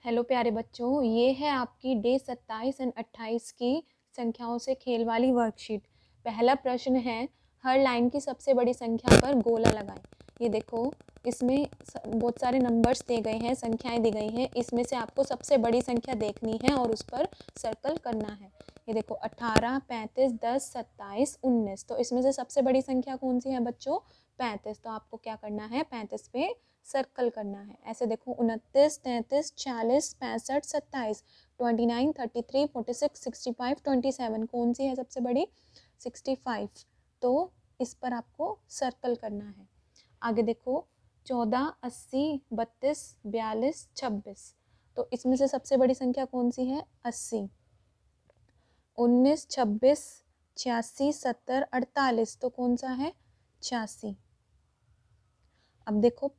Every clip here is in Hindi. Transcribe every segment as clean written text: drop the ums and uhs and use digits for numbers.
हेलो प्यारे बच्चों, ये है आपकी डे 27 और 28 की संख्याओं से खेल वाली वर्कशीट। पहला प्रश्न है, हर लाइन की सबसे बड़ी संख्या पर गोला लगाएं। ये देखो, इसमें बहुत सारे नंबर्स दिए गए हैं, संख्याएं दी गई हैं। इसमें से आपको सबसे बड़ी संख्या देखनी है और उस पर सर्कल करना है। ये देखो 18, 35, 10, 27, 19। तो इसमें से सबसे बड़ी संख्या कौन सी है बच्चों? 35। तो आपको क्या करना है? 35 पे सर्कल करना है। ऐसे देखो 29, 33, 40, 65, 27, 29, 33, 46, 65, 27। कौन सी है सबसे बड़ी? 65। तो इस पर आपको सर्कल करना है। आगे देखो 14, 80, 32, 42, 26। तो इसमें से सबसे बड़ी संख्या कौन सी है? 80। 19, 26, 86, 70, 48। तो कौन सा है? 86। अब देखो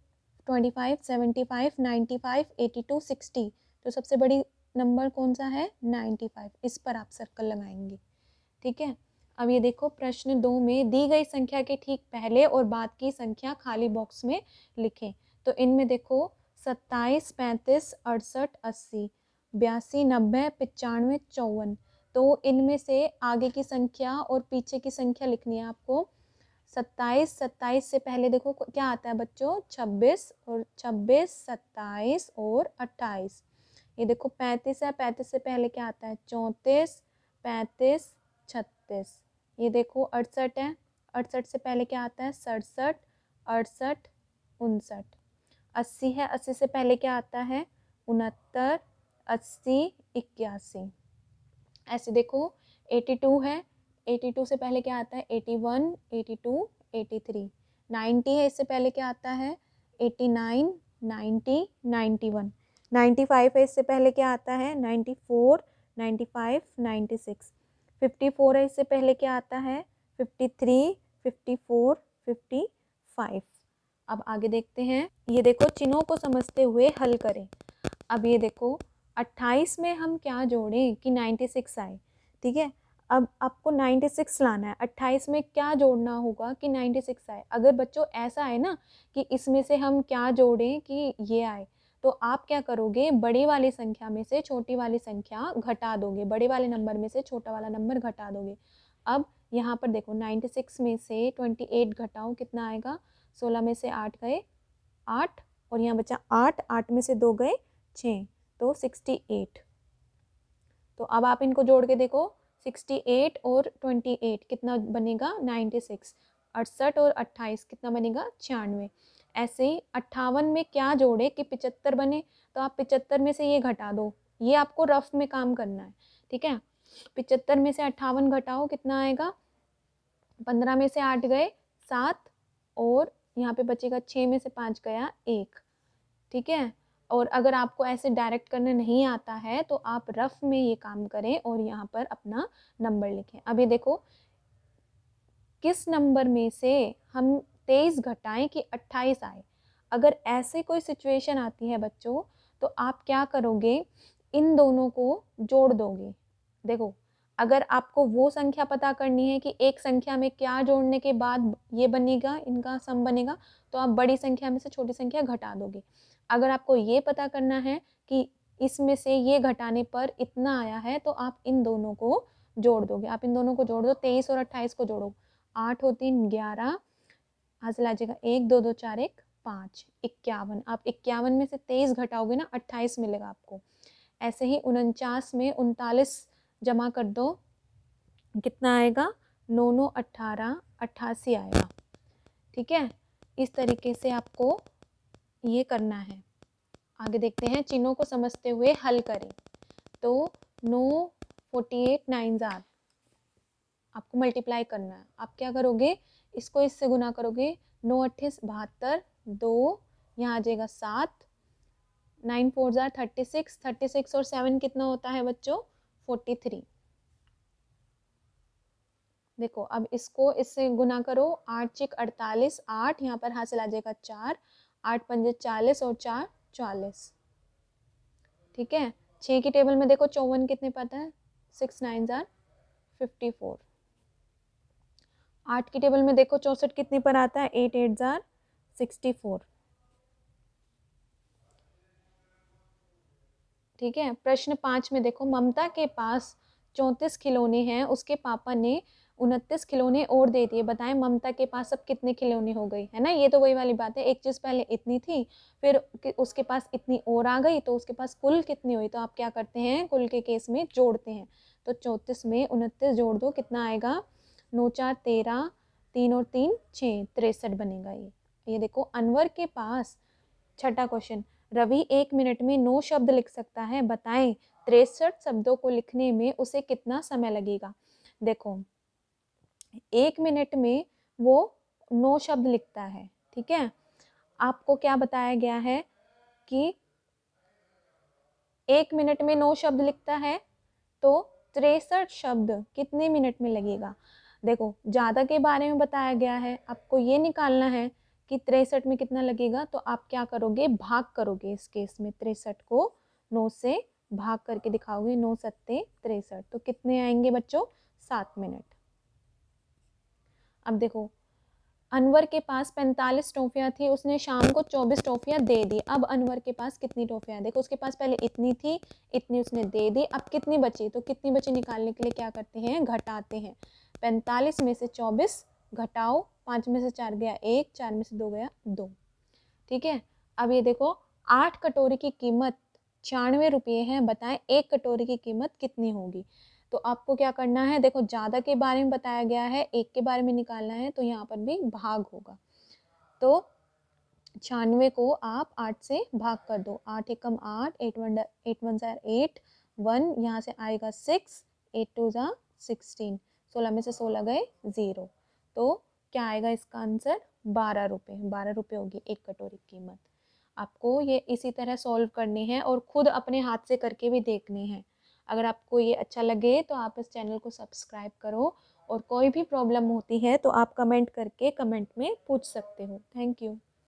25, 75, 95, 82, 60। तो सबसे बड़ी नंबर कौन सा है? 95। इस पर आप सर्कल लगाएंगे। ठीक है। अब ये देखो प्रश्न 2 में दी गई संख्या के ठीक पहले और बाद की संख्या खाली बॉक्स में लिखें। तो इनमें देखो 27, 35, 68, 80, 82, 90, 95, 54। तो इनमें से आगे की संख्या और पीछे की संख्या लिखनी है आपको। 27, 27 से पहले देखो क्या आता है बच्चों? 26, और 26, 27 और 28। ये देखो 35 है, 35 से पहले क्या आता है? 34, 35, 36। ये देखो 68 है, 68 से पहले क्या आता है? 67, 68, 59। 80 है, 80 से पहले क्या आता है? 69, 80, 81। ऐसे देखो 82 है, 82 से पहले क्या आता है? 81, 82, 83। 90 है, इससे पहले क्या आता है? 89, 90, 91। 95 है, इससे पहले क्या आता है? 94, 95, 96। 54 है, इससे पहले क्या आता है? 53, 54, 55। अब आगे देखते हैं। ये देखो चिन्हों को समझते हुए हल करें। अब ये देखो 28 में हम क्या जोड़ें कि 96 आए। ठीक है। अब आपको 96 लाना है। 28 में क्या जोड़ना होगा कि 96 आए? अगर बच्चों ऐसा है ना कि इसमें से हम क्या जोड़ें कि ये आए, तो आप क्या करोगे? बड़ी वाली संख्या में से छोटी वाली संख्या घटा दोगे, बड़े वाले नंबर में से छोटा वाला नंबर घटा दोगे। अब यहाँ पर देखो 96 में से 28 घटाओ, कितना आएगा? 16 में से 8 गए 8, और यहाँ बचा 8, 8 में से 2 गए 6, तो 68। तो अब आप इनको जोड़ के देखो, 68 और 28 कितना बनेगा? 96। 68 और 28 कितना बनेगा? 96। ऐसे ही 58 में क्या जोड़े कि 75 बने? तो आप 75 में से ये घटा दो। ये आपको रफ में काम करना है। ठीक है। 75 में से 58 घटाओ, कितना आएगा? 15 में से 8 गए 7, और यहाँ पे बचेगा 6 में से 5 गया 1। ठीक है। और अगर आपको ऐसे डायरेक्ट करना नहीं आता है तो आप रफ में ये काम करें और यहाँ पर अपना नंबर लिखें। अब ये देखो किस नंबर में से हम 23 घटाएं कि 28 आए। अगर ऐसे कोई सिचुएशन आती है बच्चों, तो आप क्या करोगे? इन दोनों को जोड़ दोगे। देखो, अगर आपको वो संख्या पता करनी है कि एक संख्या में क्या जोड़ने के बाद ये बनेगा, इनका सम बनेगा, तो आप बड़ी संख्या में से छोटी संख्या घटा दोगे। अगर आपको ये पता करना है कि इसमें से ये घटाने पर इतना आया है, तो आप इन दोनों को जोड़ दोगे। आप इन दोनों को जोड़ दो, 23 और 28 को जोड़ो। 8 और 3 11, हासिल आ जाएगा 1, 2, 2, 4, 1, 5, 51। आप 51 में से 23 घटाओगे ना, 28 मिलेगा आपको। ऐसे ही 49 में 39 जमा कर दो, कितना आएगा? 9, 9, 18, 88 आएगा। ठीक है। इस तरीके से आपको ये करना है। आगे देखते हैं, चिन्हों को समझते हुए हल करें। तो 9, 48, 9 जार आपको मल्टीप्लाई करना है। आप क्या करोगे? इसको इससे गुना करोगे। 9 8 72, 2 यहाँ आ जाएगा 7, 9 4 जार 36, 36 और 7 कितना होता है बच्चों? 43। देखो अब इसको इससे गुना करो। 8 चिक 48, 8 यहाँ पर हासिल आ जाएगा 4, 8 पंजे 40 और 4 40। ठीक है। 6 की टेबल में देखो 54 कितने पता है? 6 9 जार 54। 8 की टेबल में देखो 64 कितने पर आता है? 8 8 जार 64। ठीक है। प्रश्न 5 में देखो, ममता के पास 34 खिलौने हैं, उसके पापा ने 29 खिलौने और दे दिए, बताएं ममता के पास अब कितने खिलौने हो गई, है ना। ये तो वही वाली बात है, एक चीज़ पहले इतनी थी, फिर उसके पास इतनी और आ गई, तो उसके पास कुल कितनी हुई। तो आप क्या करते हैं, कुल के केस में जोड़ते हैं। तो 34 में 29 जोड़ दो, कितना आएगा, 9 4 13, 3 और 3 6, 63 बनेगा ये देखो। अनवर के पास, छठा क्वेश्चन, रवि 1 मिनट में 9 शब्द लिख सकता है, बताएं 63 शब्दों को लिखने में उसे कितना समय लगेगा। देखो 1 मिनट में वो 9 शब्द लिखता है, ठीक है। आपको क्या बताया गया है कि 1 मिनट में 9 शब्द लिखता है, तो 63 शब्द कितने मिनट में लगेगा। देखो ज़्यादा के बारे में बताया गया है, आपको ये निकालना है कि 63 में कितना लगेगा। तो आप क्या करोगे, भाग करोगे इस केस में, 63 को 9 से भाग करके दिखाओगे, 9 सत्ते 63, तो कितने आएंगे बच्चों, 7 मिनट। अब देखो, अनवर के पास 45 टॉफियाँ थी, उसने शाम को 24 टॉफियाँ दे दी। अब अनवर के पास कितनी टॉफियाँ, देखो उसके पास पहले इतनी थी, इतनी उसने दे दी, अब कितनी बची। तो कितनी बची निकालने के लिए क्या करते हैं, घटाते हैं। 45 में से 24 घटाओ, 5 में से 4 गया 1, 4 में से 2 गया 2, ठीक है। अब ये देखो, 8 कटोरी की कीमत 96 रुपये है, बताएं 1 कटोरी की कीमत कितनी होगी। तो आपको क्या करना है, देखो ज़्यादा के बारे में बताया गया है, 1 के बारे में निकालना है, तो यहाँ पर भी भाग होगा। तो 96 को आप 8 से भाग कर दो, 8 एकम 8, 8 1 ज़ा 8, 1 यहाँ से आएगा 6, 8 2 ज़ा 16, 16 में से 16 गए 0, तो क्या आएगा इसका आंसर, 12 रुपये। 12 रुपये होगी 1 कटोरी की कीमत। आपको ये इसी तरह सॉल्व करनी है और खुद अपने हाथ से करके भी देखनी है। अगर आपको ये अच्छा लगे तो आप इस चैनल को सब्सक्राइब करो, और कोई भी प्रॉब्लम होती है तो आप कमेंट करके कमेंट में पूछ सकते हो। Thank you.